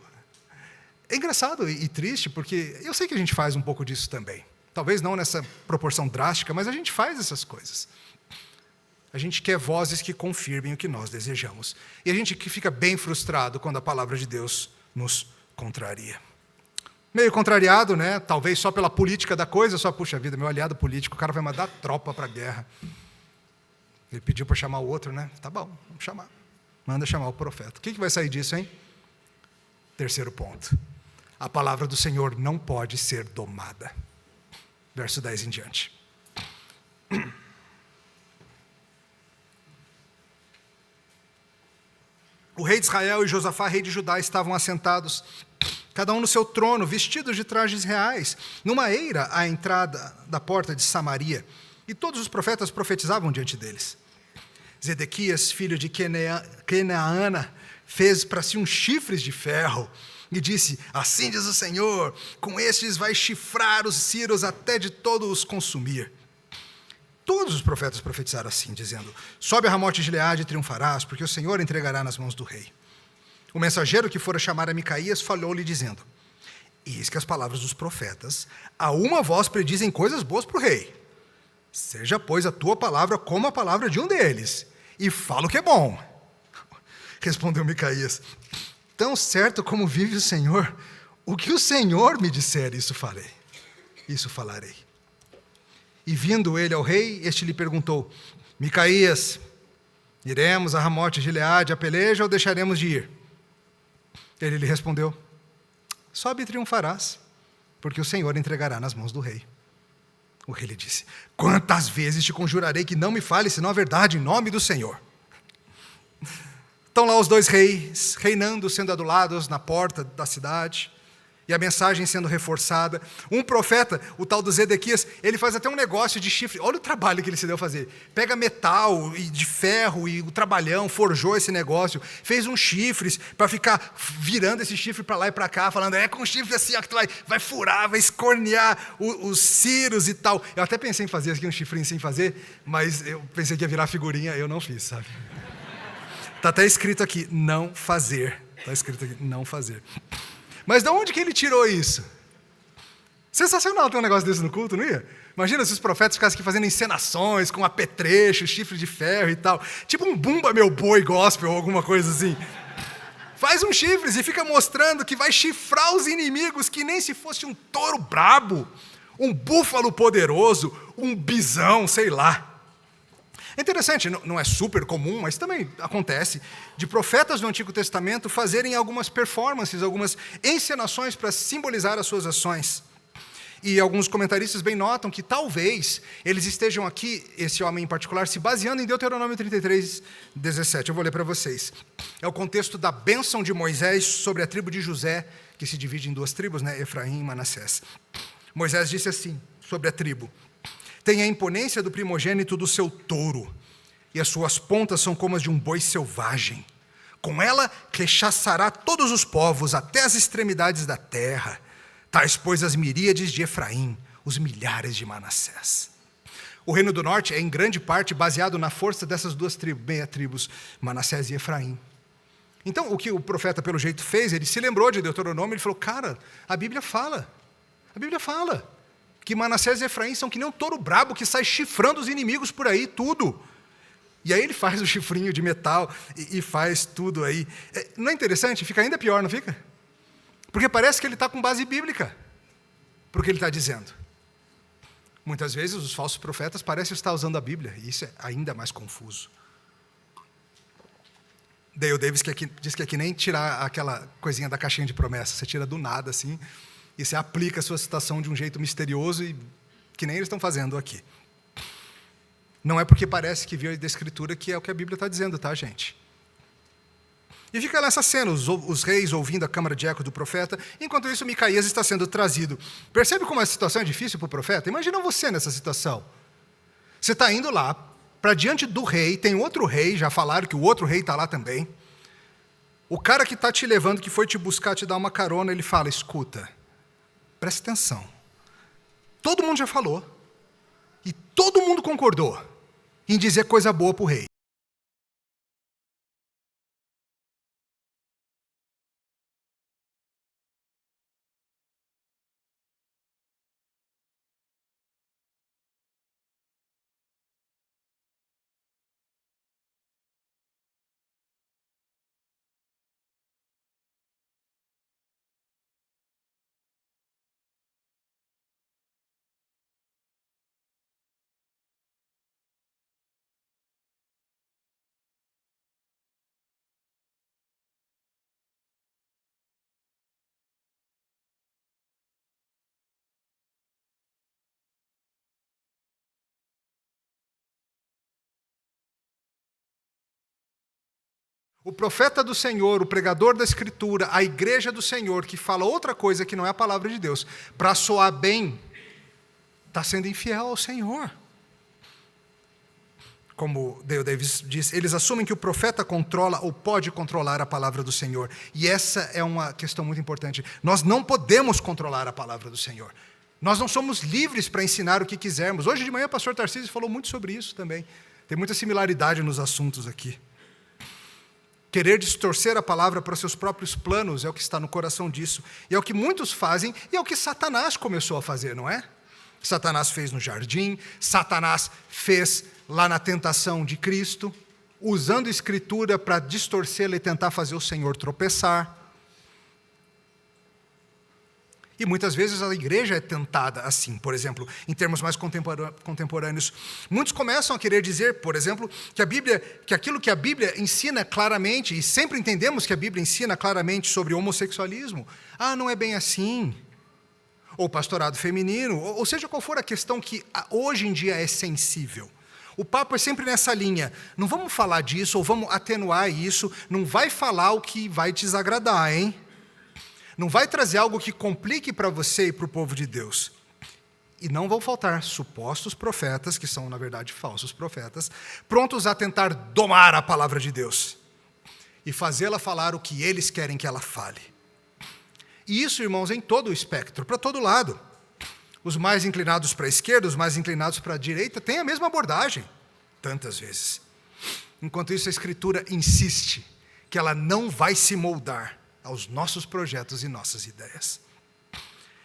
É engraçado e triste, porque eu sei que a gente faz um pouco disso também. Talvez não nessa proporção drástica, mas a gente faz essas coisas. A gente quer vozes que confirmem o que nós desejamos. E a gente que fica bem frustrado quando a palavra de Deus nos contraria. Meio contrariado, né? Talvez só pela política da coisa, só, puxa vida, meu aliado político, o cara vai mandar tropa para a guerra. Ele pediu para chamar o outro, né? Tá bom, vamos chamar. Manda chamar o profeta. O que vai sair disso, hein? Terceiro ponto. A palavra do Senhor não pode ser domada. Verso 10 em diante. O rei de Israel e Josafá, rei de Judá, estavam assentados, cada um no seu trono, vestidos de trajes reais, numa eira à entrada da porta de Samaria. E todos os profetas profetizavam diante deles. Zedequias, filho de Kenaana, fez para si uns chifres de ferro e disse: assim diz o Senhor, com estes vai chifrar os círios até de todos os consumir. Todos os profetas profetizaram assim, dizendo: sobe a Ramote de Gileade e triunfarás, porque o Senhor entregará nas mãos do rei. O mensageiro que fora chamar a Micaías falou-lhe, dizendo: eis que as palavras dos profetas a uma voz predizem coisas boas para o rei. Seja, pois, a tua palavra como a palavra de um deles, e fala o que é bom. Respondeu Micaías: tão certo como vive o Senhor, o que o Senhor me disser, isso falarei. E vindo ele ao rei, este lhe perguntou: Micaías, iremos a Ramote de Gileade a peleja ou deixaremos de ir? Ele lhe respondeu: sobe e triunfarás, porque o Senhor entregará nas mãos do rei. O rei lhe disse: quantas vezes te conjurarei que não me fale senão a verdade em nome do Senhor? Estão lá os dois reis, reinando, sendo adulados na porta da cidade, e a mensagem sendo reforçada. Um profeta, o tal do Zedequias, ele faz até um negócio de chifre. Olha o trabalho que ele se deu a fazer. Pega metal e de ferro e o trabalhão, forjou esse negócio, fez uns chifres para ficar virando esse chifre para lá e para cá, falando: é com chifre assim, ó, que tu vai furar, vai escornear os círios e tal. Eu até pensei em fazer aqui um chifrinho sem fazer, mas eu pensei que ia virar figurinha, eu não fiz, sabe? Está até escrito aqui, não fazer. Está escrito aqui, não fazer. Mas de onde que ele tirou isso? Sensacional ter um negócio desse no culto, não ia? Imagina se os profetas ficassem aqui fazendo encenações com apetrecho, chifre de ferro e tal. Tipo um Bumba Meu Boi gospel ou alguma coisa assim. Faz uns chifres e fica mostrando que vai chifrar os inimigos que nem se fosse um touro brabo. um búfalo poderoso, um bisão, sei lá. É interessante, não é super comum, mas também acontece, de profetas do Antigo Testamento fazerem algumas performances, algumas encenações para simbolizar as suas ações. E alguns comentaristas bem notam que talvez eles estejam aqui, esse homem em particular, se baseando em Deuteronômio 33, 17. Eu vou ler para vocês. É o contexto da bênção de Moisés sobre a tribo de José, que se divide em duas tribos, né? Efraim e Manassés. Moisés disse assim, sobre a tribo: tem a imponência do primogênito do seu touro, e as suas pontas são como as de um boi selvagem. Com ela rechaçará todos os povos, até as extremidades da terra. Tais, pois, as miríades de Efraim, os milhares de Manassés. O reino do norte é, em grande parte, baseado na força dessas duas meia tribos, Manassés e Efraim. Então, o que o profeta, pelo jeito, fez, ele se lembrou de Deuteronômio, ele falou, cara, a Bíblia fala que Manassés e Efraim são que nem um touro brabo que sai chifrando os inimigos por aí, tudo. E aí ele faz o chifrinho de metal e faz tudo aí. Não é interessante? Fica ainda pior, não fica? Porque parece que ele está com base bíblica para o que ele está dizendo. Muitas vezes os falsos profetas parecem estar usando a Bíblia, e isso é ainda mais confuso. Dale Davis diz que é que nem tirar aquela coisinha da caixinha de promessa, você tira do nada assim, e você aplica a sua citação de um jeito misterioso, e que nem eles estão fazendo aqui. Não é porque parece que viu da Escritura que é o que a Bíblia está dizendo, tá, gente? E fica nessa cena, os reis ouvindo a câmara de eco do profeta, enquanto isso Micaías está sendo trazido. Percebe como a situação é difícil para o profeta? Imagina você nessa situação. Você está indo lá, para diante do rei, tem outro rei, já falaram que o outro rei está lá também. O cara que está te levando, que foi te buscar, te dar uma carona, ele fala, escuta, presta atenção. Todo mundo já falou, e todo mundo concordou em dizer coisa boa para o rei. O profeta do Senhor, o pregador da Escritura, a igreja do Senhor, que fala outra coisa que não é a palavra de Deus, para soar bem, está sendo infiel ao Senhor. Como Dale Davis diz, eles assumem que o profeta controla ou pode controlar a palavra do Senhor. E essa é uma questão muito importante. Nós não podemos controlar a palavra do Senhor. Nós não somos livres para ensinar o que quisermos. Hoje de manhã o pastor Tarcísio falou muito sobre isso também. Tem muita similaridade nos assuntos aqui. Querer distorcer a palavra para seus próprios planos é o que está no coração disso. E é o que muitos fazem, e é o que Satanás começou a fazer, não é? Satanás fez no jardim, Satanás fez lá na tentação de Cristo, usando a Escritura para distorcê-la e tentar fazer o Senhor tropeçar. E muitas vezes a igreja é tentada assim, por exemplo, em termos mais contemporâneos. Muitos começam a querer dizer, por exemplo, que aquilo que a Bíblia ensina claramente, e sempre entendemos que a Bíblia ensina claramente sobre homossexualismo, não é bem assim. Ou pastorado feminino, ou seja qual for a questão que hoje em dia é sensível. O papo é sempre nessa linha, não vamos falar disso, ou vamos atenuar isso, não vai falar o que vai te desagradar, hein? Não vai trazer algo que complique para você e para o povo de Deus. E não vão faltar supostos profetas, que são, na verdade, falsos profetas, prontos a tentar domar a palavra de Deus e fazê-la falar o que eles querem que ela fale. E isso, irmãos, em todo o espectro, para todo lado. Os mais inclinados para a esquerda, os mais inclinados para a direita, têm a mesma abordagem, tantas vezes. Enquanto isso, a Escritura insiste que ela não vai se moldar aos nossos projetos e nossas ideias.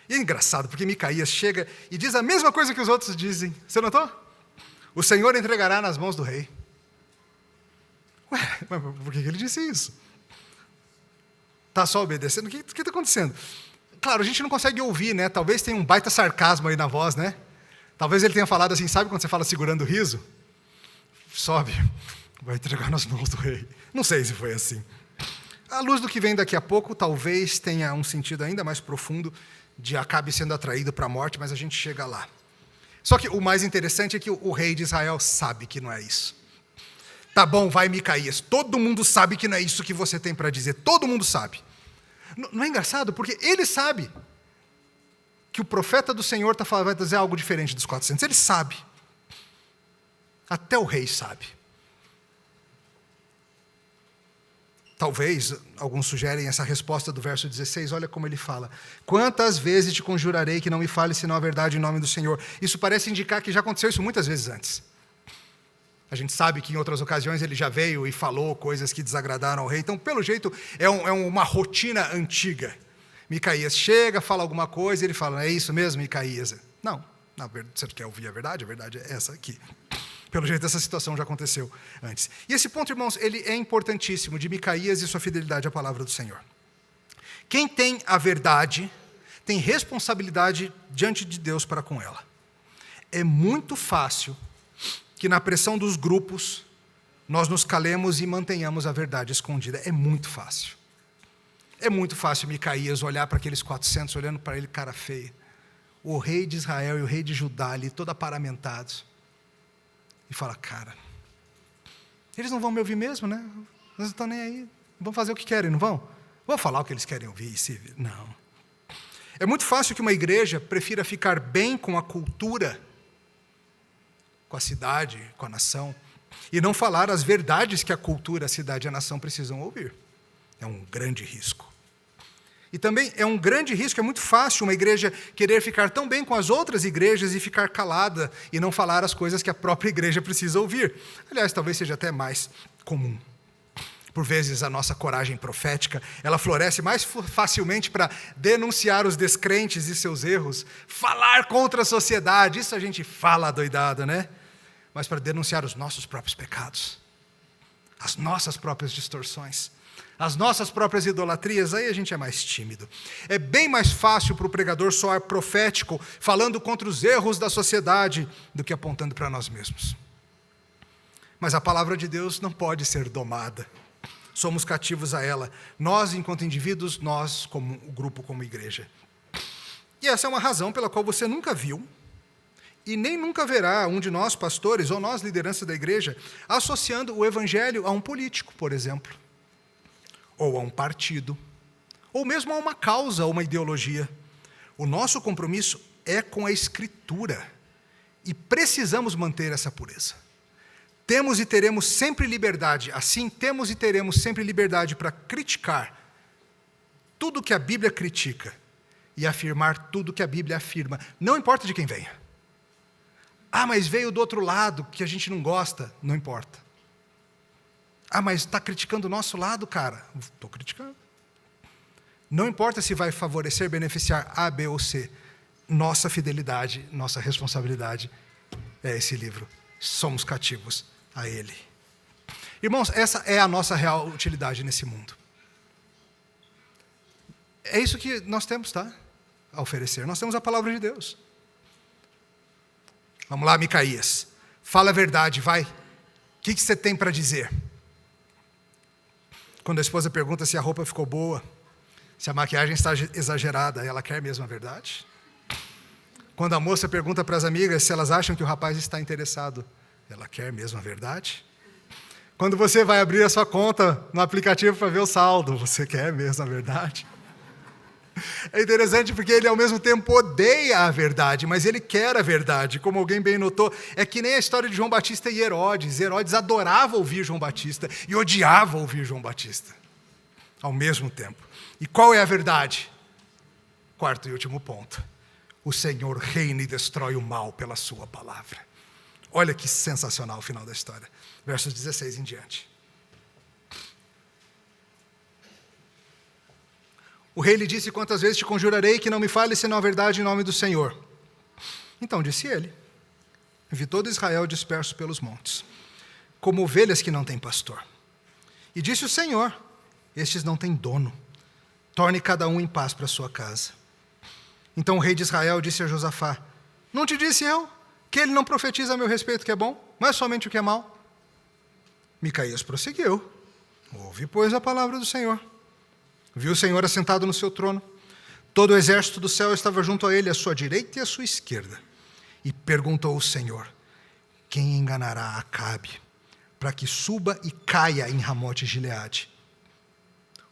E é engraçado, porque Micaías chega e diz a mesma coisa que os outros dizem. Você notou? O Senhor entregará nas mãos do rei. Ué, mas por que ele disse isso? Está só obedecendo? O que está acontecendo? Claro, a gente não consegue ouvir, né? Talvez tenha um baita sarcasmo aí na voz, né? Talvez ele tenha falado assim, sabe quando você fala segurando o riso? Sobe, vai entregar nas mãos do rei. Não sei se foi assim. À luz do que vem daqui a pouco, talvez tenha um sentido ainda mais profundo de acabe sendo atraído para a morte, mas a gente chega lá. Só que o mais interessante é que o rei de Israel sabe que não é isso. Tá bom, vai Micaías, todo mundo sabe que não é isso que você tem para dizer, todo mundo sabe. Não é engraçado? Porque ele sabe que o profeta do Senhor vai dizer algo diferente dos 400. Ele sabe. Até o rei sabe. Talvez, alguns sugerem essa resposta do verso 16, olha como ele fala. Quantas vezes te conjurarei que não me fale senão a verdade em nome do Senhor? Isso parece indicar que já aconteceu isso muitas vezes antes. A gente sabe que em outras ocasiões ele já veio e falou coisas que desagradaram ao rei. Então, pelo jeito, é uma rotina antiga. Micaías chega, fala alguma coisa, e ele fala, é isso mesmo, Micaías? Não, você quer ouvir a verdade? A verdade é essa aqui. Pelo jeito, essa situação já aconteceu antes. E esse ponto, irmãos, ele é importantíssimo, de Micaías e sua fidelidade à palavra do Senhor. Quem tem a verdade, tem responsabilidade diante de Deus para com ela. É muito fácil que na pressão dos grupos, nós nos calemos e mantenhamos a verdade escondida. É muito fácil. É muito fácil Micaías olhar para aqueles 400, olhando para ele cara feia. O rei de Israel e o rei de Judá ali, todo aparamentados. E fala, cara, eles não vão me ouvir mesmo, né? Eles não estão nem aí. Vão fazer o que querem, não vão? Vão falar o que eles querem ouvir. Não. É muito fácil que uma igreja prefira ficar bem com a cultura, com a cidade, com a nação, e não falar as verdades que a cultura, a cidade e a nação precisam ouvir. É um grande risco. E também é um grande risco, é muito fácil uma igreja querer ficar tão bem com as outras igrejas e ficar calada e não falar as coisas que a própria igreja precisa ouvir. Aliás, talvez seja até mais comum. Por vezes a nossa coragem profética, ela floresce mais facilmente para denunciar os descrentes e seus erros, falar contra a sociedade, isso a gente fala doidado, né? Mas para denunciar os nossos próprios pecados, as nossas próprias distorções, as nossas próprias idolatrias, aí a gente é mais tímido. É bem mais fácil para o pregador soar profético, falando contra os erros da sociedade, do que apontando para nós mesmos. Mas a palavra de Deus não pode ser domada. Somos cativos a ela. Nós, enquanto indivíduos, nós, como o grupo, como igreja. E essa é uma razão pela qual você nunca viu, e nem nunca verá um de nós, pastores, ou nós, liderança da igreja, associando o evangelho a um político, por exemplo, ou a um partido, ou mesmo a uma causa, ou uma ideologia. O nosso compromisso é com a Escritura, e precisamos manter essa pureza. Temos e teremos sempre liberdade, assim temos e teremos sempre liberdade para criticar tudo que a Bíblia critica e afirmar tudo que a Bíblia afirma, não importa de quem venha. Ah, mas veio do outro lado que a gente não gosta, não importa. Ah, mas está criticando o nosso lado, cara? Estou criticando. Não importa se vai favorecer, beneficiar A, B ou C. Nossa fidelidade, nossa responsabilidade é esse livro. Somos cativos a ele. Irmãos, essa é a nossa real utilidade nesse mundo. É isso que nós temos, tá? A oferecer. Nós temos a palavra de Deus. Vamos lá, Micaías. Fala a verdade, vai. O que você tem para dizer? Quando a esposa pergunta se a roupa ficou boa, se a maquiagem está exagerada, ela quer mesmo a verdade? Quando a moça pergunta para as amigas se elas acham que o rapaz está interessado, ela quer mesmo a verdade? Quando você vai abrir a sua conta no aplicativo para ver o saldo, você quer mesmo a verdade? É interessante porque ele ao mesmo tempo odeia a verdade, mas ele quer a verdade. Como alguém bem notou, é que nem a história de João Batista e Herodes. Herodes adorava ouvir João Batista e odiava ouvir João Batista ao mesmo tempo. E qual é a verdade? Quarto e último ponto. O Senhor reina e destrói o mal pela sua palavra. Olha que sensacional o final da história. Versos 16 em diante. O rei lhe disse, quantas vezes te conjurarei que não me fale senão a verdade em nome do Senhor? Então disse ele, vi todo Israel disperso pelos montes, como ovelhas que não têm pastor. E disse o Senhor, estes não têm dono, torne cada um em paz para sua casa. Então o rei de Israel disse a Josafá: não te disse eu que ele não profetiza a meu respeito o que é bom, mas somente o que é mal? Micaías prosseguiu: ouve, pois, a palavra do Senhor. Viu o Senhor assentado no seu trono. Todo o exército do céu estava junto a ele, à sua direita e à sua esquerda. E perguntou o Senhor: quem enganará Acabe, para que suba e caia em Ramote Gileade?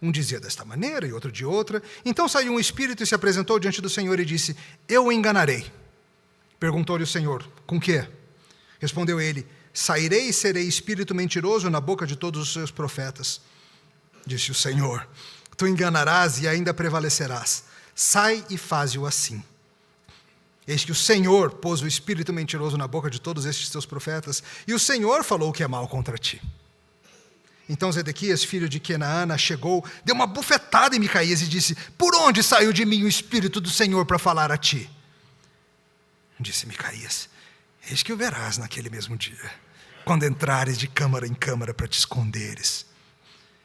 Um dizia desta maneira e outro de outra. Então saiu um espírito e se apresentou diante do Senhor e disse: eu o enganarei. Perguntou-lhe o Senhor: com quê? Respondeu ele: sairei e serei espírito mentiroso na boca de todos os seus profetas. Disse o Senhor: tu enganarás e ainda prevalecerás. Sai e faze-o assim. Eis que o Senhor pôs o espírito mentiroso na boca de todos estes teus profetas, e o Senhor falou o que é mal contra ti. Então Zedequias, filho de Kenaana, chegou, deu uma bufetada em Micaías e disse: por onde saiu de mim o espírito do Senhor para falar a ti? Disse Micaías: eis que o verás naquele mesmo dia, quando entrares de câmara em câmara para te esconderes.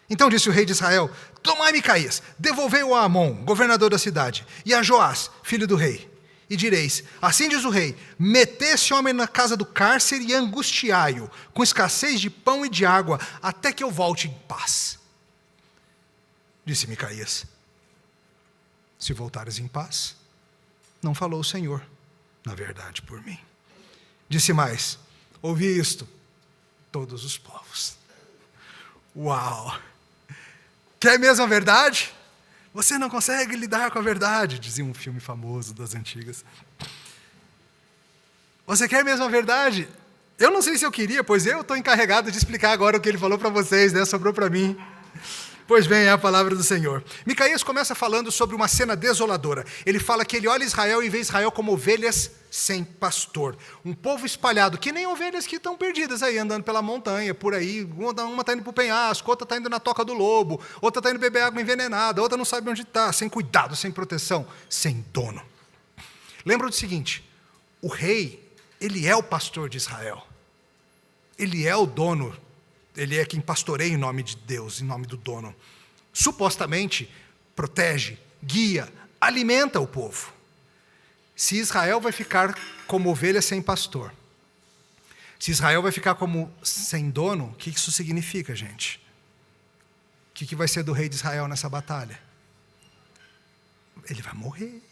Então disse o rei de Israel: tomai Micaías, devolvei-o a Amon, governador da cidade, e a Joás, filho do rei. E direis: assim diz o rei, metei esse homem na casa do cárcere e angustiai-o, com escassez de pão e de água, até que eu volte em paz. Disse Micaías: se voltares em paz, não falou o Senhor, na verdade, por mim. Disse mais: ouvi isto, todos os povos. Uau! Quer mesmo a verdade? Você não consegue lidar com a verdade, dizia um filme famoso das antigas. Você quer mesmo a verdade? Eu não sei se eu queria, pois eu estou encarregado de explicar agora o que ele falou para vocês, né? Sobrou para mim. Pois bem, é a palavra do Senhor. Micaías começa falando sobre uma cena desoladora. Ele fala que ele olha Israel e vê Israel como ovelhas sem pastor. Um povo espalhado, que nem ovelhas que estão perdidas aí, andando pela montanha, por aí. Uma está indo para o penhasco, outra está indo na toca do lobo, outra está indo beber água envenenada, outra não sabe onde está, sem cuidado, sem proteção, sem dono. Lembra do seguinte: o rei, ele é o pastor de Israel. Ele é o dono. Ele é quem pastoreia em nome de Deus, em nome do dono. Supostamente, protege, guia, alimenta o povo. Se Israel vai ficar como ovelha sem pastor, se Israel vai ficar como sem dono, o que isso significa, gente? O que vai ser do rei de Israel nessa batalha? Ele vai morrer.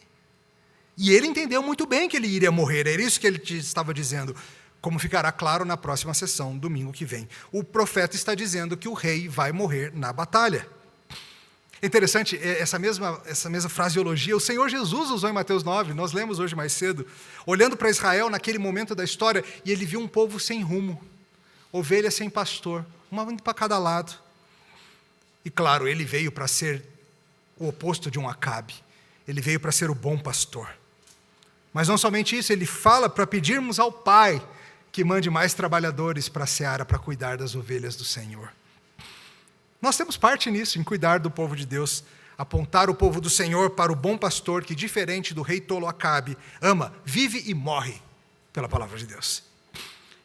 E ele entendeu muito bem que ele iria morrer, era isso que ele estava dizendo. Como ficará claro na próxima sessão, domingo que vem. O profeta está dizendo que o rei vai morrer na batalha. É interessante, essa mesma fraseologia, o Senhor Jesus usou em Mateus 9, nós lemos hoje mais cedo, olhando para Israel naquele momento da história, e ele viu um povo sem rumo, ovelhas sem pastor, uma indo para cada lado. E claro, ele veio para ser o oposto de um Acabe, ele veio para ser o bom pastor. Mas não somente isso, ele fala para pedirmos ao Pai que mande mais trabalhadores para a seara, para cuidar das ovelhas do Senhor. Nós temos parte nisso, em cuidar do povo de Deus, apontar o povo do Senhor para o bom pastor que, diferente do rei tolo Acabe, ama, vive e morre pela palavra de Deus.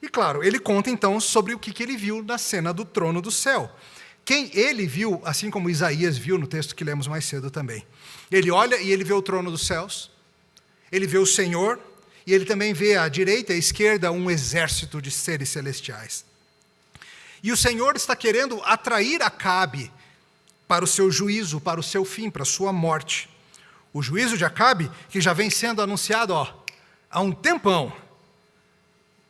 E claro, ele conta então sobre o que ele viu na cena do trono do céu. Quem ele viu, assim como Isaías viu no texto que lemos mais cedo também. Ele olha e ele vê o trono dos céus, ele vê o Senhor, e ele também vê à direita e à esquerda um exército de seres celestiais. E o Senhor está querendo atrair Acabe para o seu juízo, para o seu fim, para a sua morte. O juízo de Acabe, que já vem sendo anunciado há um tempão.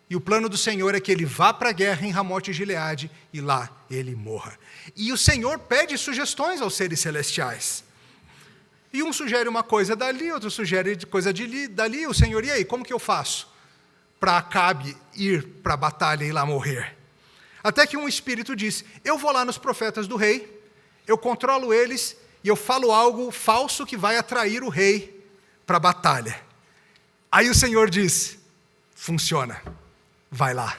E o plano do Senhor é que ele vá para a guerra em Ramote Gileade e lá ele morra. E o Senhor pede sugestões aos seres celestiais. E um sugere uma coisa dali, outro sugere coisa dali. O Senhor, e aí, como que eu faço para Acabe ir para a batalha e lá morrer? Até que um espírito diz: eu vou lá nos profetas do rei, eu controlo eles e eu falo algo falso que vai atrair o rei para a batalha. Aí o Senhor diz: funciona, vai lá.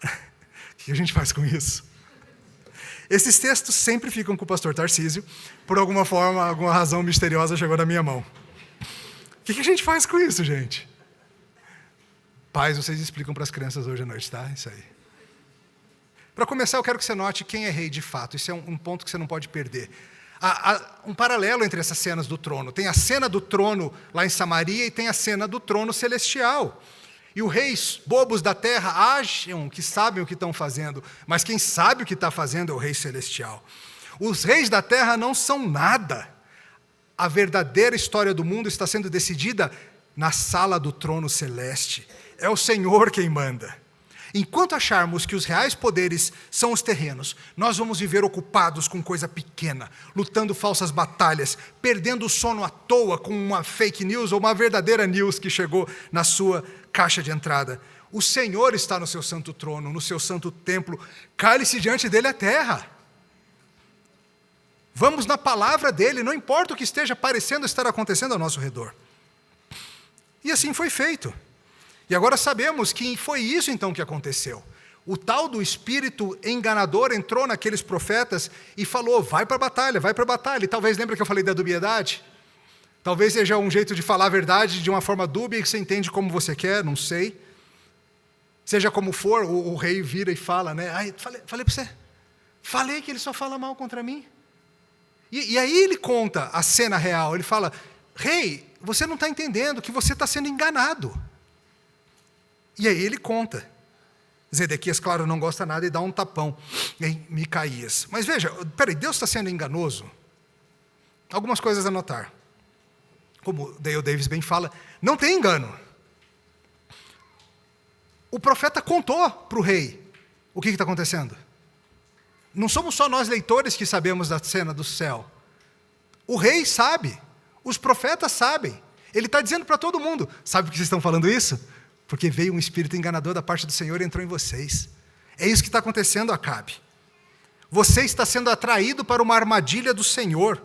O que a gente faz com isso? Esses textos sempre ficam com o pastor Tarcísio, por alguma forma, alguma razão misteriosa chegou na minha mão. O que a gente faz com isso, gente? Pais, vocês explicam para as crianças hoje à noite, tá? Isso aí. Para começar, eu quero que você note quem é rei de fato. Isso é um ponto que você não pode perder. Há um paralelo entre essas cenas do trono. Tem a cena do trono lá em Samaria e tem a cena do trono celestial. E os reis bobos da terra acham que sabem o que estão fazendo, mas quem sabe o que está fazendo é o rei celestial. Os reis da terra não são nada. A verdadeira história do mundo está sendo decidida na sala do trono celeste. É o Senhor quem manda. Enquanto acharmos que os reais poderes são os terrenos, nós vamos viver ocupados com coisa pequena, lutando falsas batalhas, perdendo o sono à toa com uma fake news ou uma verdadeira news que chegou na sua caixa de entrada. O Senhor está no seu santo trono, no seu santo templo, cale-se diante dele a terra. Vamos na palavra dele, não importa o que esteja parecendo estar acontecendo ao nosso redor. E assim foi feito. E agora sabemos que foi isso então que aconteceu. O tal do espírito enganador entrou naqueles profetas e falou, vai para a batalha, vai para a batalha. E talvez lembra que eu falei da dubiedade? Talvez seja um jeito de falar a verdade de uma forma dúbia que você entende como você quer, não sei. Seja como for, o rei vira e fala, né? Ai, falei para você, falei que ele só fala mal contra mim. E aí ele conta a cena real, ele fala, rei, você não está entendendo que você está sendo enganado. E aí ele conta. Zedequias, claro, não gosta nada e dá um tapão em Micaías. Mas veja, peraí, Deus está sendo enganoso? Algumas coisas a notar. Como Dale Davis bem fala, não tem engano. O profeta contou para o rei o que está acontecendo. Não somos só nós leitores que sabemos da cena do céu. O rei sabe, os profetas sabem. Ele está dizendo para todo mundo, sabe por que vocês estão falando isso? Porque veio um espírito enganador da parte do Senhor e entrou em vocês. É isso que está acontecendo, Acabe. Você está sendo atraído para uma armadilha do Senhor.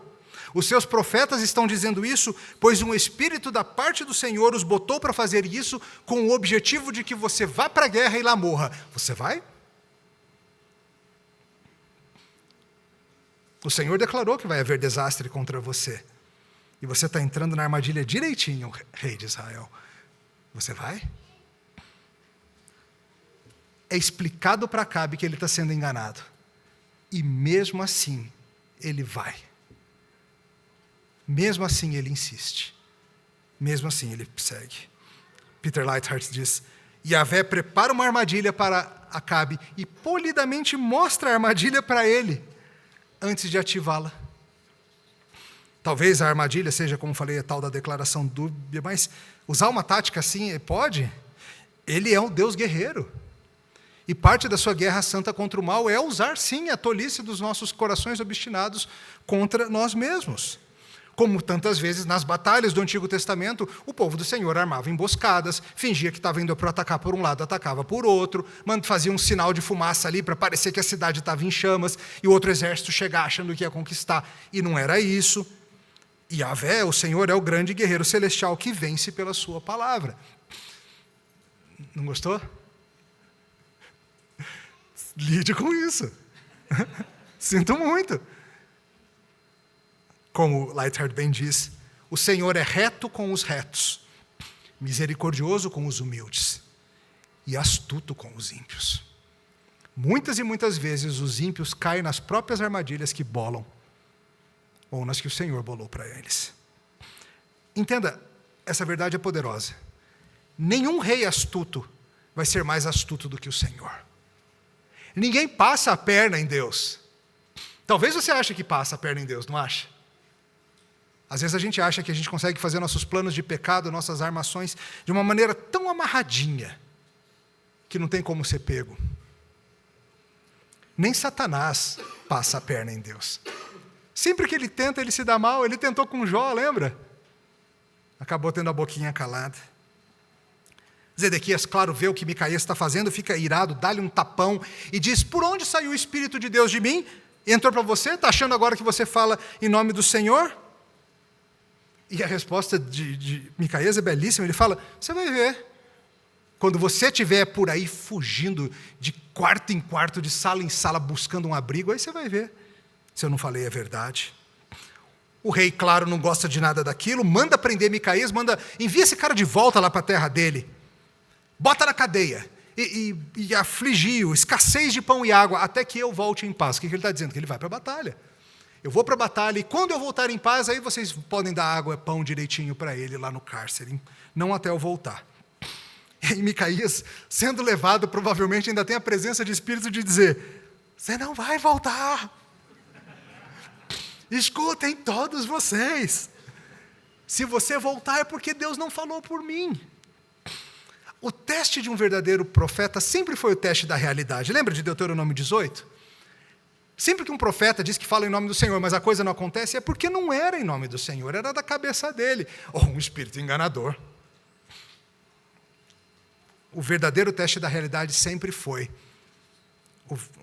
Os seus profetas estão dizendo isso, pois um espírito da parte do Senhor os botou para fazer isso com o objetivo de que você vá para a guerra e lá morra. Você vai? O Senhor declarou que vai haver desastre contra você. E você está entrando na armadilha direitinho, rei de Israel. Você vai? É explicado para Acabe que ele está sendo enganado. E mesmo assim, ele vai. Mesmo assim, ele insiste. Mesmo assim, ele segue. Peter Leithart diz, Yahvé prepara uma armadilha para Acabe e polidamente mostra a armadilha para ele, antes de ativá-la. Talvez a armadilha seja, como falei, a tal da declaração dúbia, mas usar uma tática assim, pode? Ele é um Deus guerreiro. E parte da sua guerra santa contra o mal é usar, sim, a tolice dos nossos corações obstinados contra nós mesmos. Como tantas vezes nas batalhas do Antigo Testamento, o povo do Senhor armava emboscadas, fingia que estava indo para atacar por um lado, atacava por outro, fazia um sinal de fumaça ali para parecer que a cidade estava em chamas, e o outro exército chegar achando que ia conquistar, e não era isso. E Yahvé, o Senhor, é o grande guerreiro celestial que vence pela sua palavra. Não gostou? Lide com isso. Sinto muito. Como Leithart bem diz, o Senhor é reto com os retos, misericordioso com os humildes e astuto com os ímpios. Muitas e muitas vezes os ímpios caem nas próprias armadilhas que bolam, ou nas que o Senhor bolou para eles. Entenda, essa verdade é poderosa. Nenhum rei astuto vai ser mais astuto do que o Senhor. Ninguém passa a perna em Deus. Talvez você ache que passa a perna em Deus, não acha? Às vezes a gente acha que a gente consegue fazer nossos planos de pecado, nossas armações, de uma maneira tão amarradinha, que não tem como ser pego. Nem Satanás passa a perna em Deus. Sempre que ele tenta, ele se dá mal. Ele tentou com Jó, lembra? Acabou tendo a boquinha calada. Zedequias, claro, vê o que Micaías está fazendo, fica irado, dá-lhe um tapão e diz, por onde saiu o Espírito de Deus de mim? Entrou para você? Está achando agora que você fala em nome do Senhor? E a resposta de Micaías é belíssima, ele fala, você vai ver. Quando você estiver por aí fugindo de quarto em quarto, de sala em sala, buscando um abrigo, aí você vai ver se eu não falei a verdade. O rei, claro, não gosta de nada daquilo, manda prender Micaías, envia esse cara de volta lá para a terra dele. Bota na cadeia e afligiu, escassez de pão e água, até que eu volte em paz. O que ele está dizendo? Que ele vai para a batalha. eu vou para a batalha, e quando eu voltar em paz, aí vocês podem dar água e pão direitinho para ele lá no cárcere, não até eu voltar. E Micaías, sendo levado, provavelmente ainda tem a presença de espírito de dizer, você não vai voltar. Escutem todos vocês. Se você voltar é porque Deus não falou por mim. O teste de um verdadeiro profeta sempre foi o teste da realidade. Lembra de Deuteronômio 18? Sempre que um profeta diz que fala em nome do Senhor, mas a coisa não acontece, é porque não era em nome do Senhor, era da cabeça dele, ou um espírito enganador. O verdadeiro teste da realidade sempre foi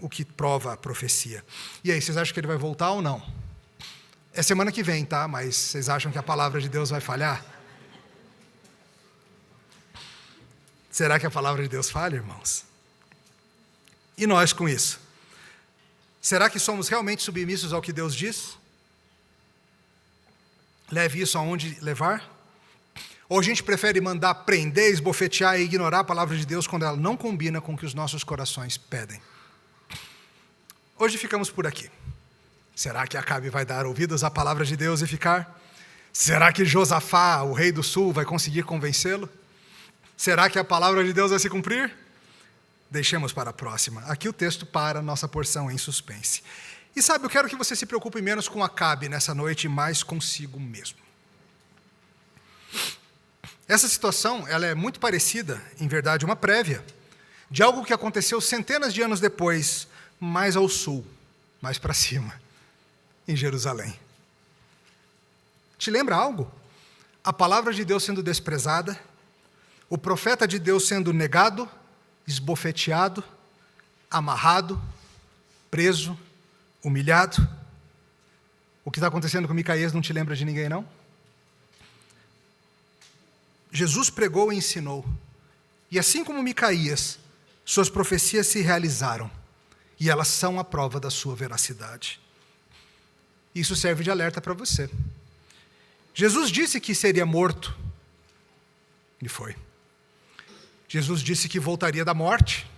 o que prova a profecia. E aí, vocês acham que ele vai voltar ou não? É semana que vem, tá? Mas vocês acham que a palavra de Deus vai falhar? Será que a palavra de Deus falha, irmãos? E nós com isso? Será que somos realmente submissos ao que Deus diz? Leve isso aonde levar? Ou a gente prefere mandar prender, esbofetear e ignorar a palavra de Deus quando ela não combina com o que os nossos corações pedem? Hoje ficamos por aqui. Será que Acabe vai dar ouvidos à palavra de Deus e ficar? Será que Josafá, o rei do sul, vai conseguir convencê-lo? Será que a palavra de Deus vai se cumprir? Deixemos para a próxima. Aqui o texto para nossa porção em suspense. E sabe, eu quero que você se preocupe menos com Acabe nessa noite e mais consigo mesmo. Essa situação, ela é muito parecida, em verdade, uma prévia, de algo que aconteceu centenas de anos depois, mais ao sul, mais para cima, em Jerusalém. Te lembra algo? A palavra de Deus sendo desprezada, o profeta de Deus sendo negado, esbofeteado, amarrado, preso, humilhado. O que está acontecendo com Micaías não te lembra de ninguém, não? Jesus pregou e ensinou, e assim como Micaías, suas profecias se realizaram, e elas são a prova da sua veracidade. Isso serve de alerta para você. Jesus disse que seria morto, e foi. Jesus disse que voltaria da morte,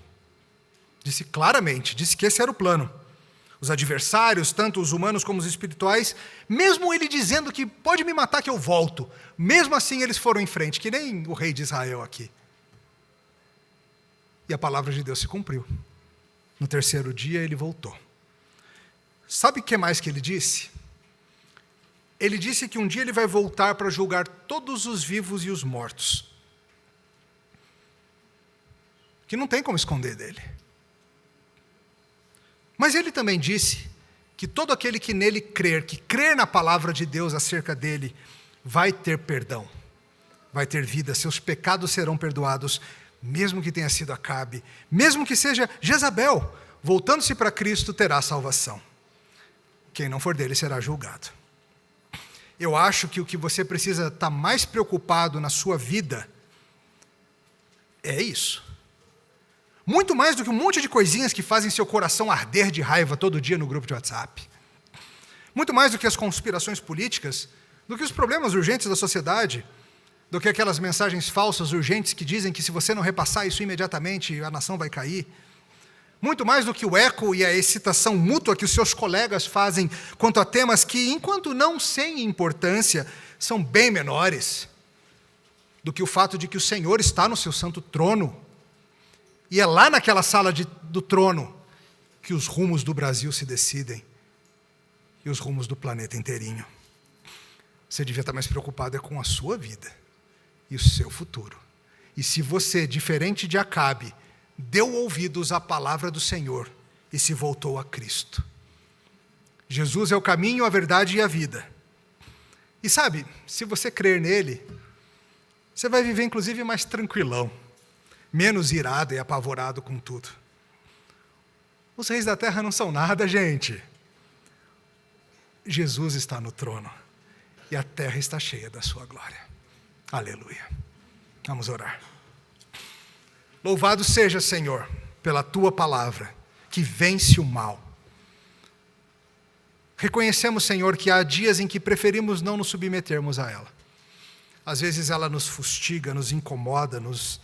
disse claramente, disse que esse era o plano. Os adversários, tanto os humanos como os espirituais, mesmo ele dizendo que pode me matar que eu volto, mesmo assim eles foram em frente, que nem o rei de Israel aqui. E a palavra de Deus se cumpriu. No terceiro dia ele voltou. Sabe o que mais que ele disse? Ele disse que um dia ele vai voltar para julgar todos os vivos e os mortos. Que não tem como esconder dele. Mas ele também disse que todo aquele que nele crer, que crer na palavra de Deus acerca dele, vai ter perdão, vai ter vida, seus pecados serão perdoados, mesmo que tenha sido Acabe, mesmo que seja Jezabel, voltando-se para Cristo, terá salvação. Quem não for dele será julgado. Eu acho que o que você precisa estar mais preocupado na sua vida é isso. Muito mais do que um monte de coisinhas que fazem seu coração arder de raiva todo dia no grupo de WhatsApp. Muito mais do que as conspirações políticas, do que os problemas urgentes da sociedade, do que aquelas mensagens falsas urgentes que dizem que se você não repassar isso imediatamente, a nação vai cair. Muito mais do que o eco e a excitação mútua que os seus colegas fazem quanto a temas que, enquanto não sem importância, são bem menores do que o fato de que o Senhor está no seu santo trono. E é lá naquela sala do trono que os rumos do Brasil se decidem e os rumos do planeta inteirinho. Você devia estar mais preocupado com a sua vida e o seu futuro. E se você, diferente de Acabe, deu ouvidos à palavra do Senhor e se voltou a Cristo. Jesus é o caminho, a verdade e a vida. E sabe, se você crer nele, você vai viver inclusive mais tranquilão, menos irado e apavorado com tudo. Os reis da terra não são nada, gente. Jesus está no trono e a terra está cheia da sua glória. Aleluia. Vamos orar. Louvado seja, Senhor, pela tua palavra, que vence o mal. Reconhecemos, Senhor, que há dias em que preferimos não nos submetermos a ela. Às vezes ela nos fustiga, nos incomoda, nos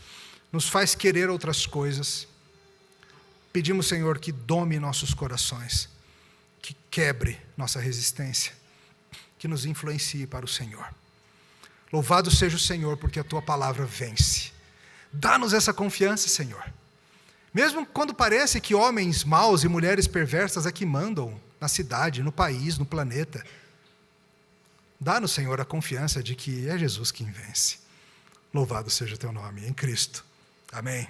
faz querer outras coisas. Pedimos, Senhor, que dome nossos corações que quebre nossa resistência, que nos influencie para o Senhor. Louvado seja o Senhor, porque a tua palavra vence. Dá-nos essa confiança, Senhor. Mesmo quando parece que homens maus e mulheres perversas é que mandam na cidade, no país, no planeta, dá-nos, Senhor, a confiança de que é Jesus quem vence. Louvado seja o teu nome, em Cristo. Amém.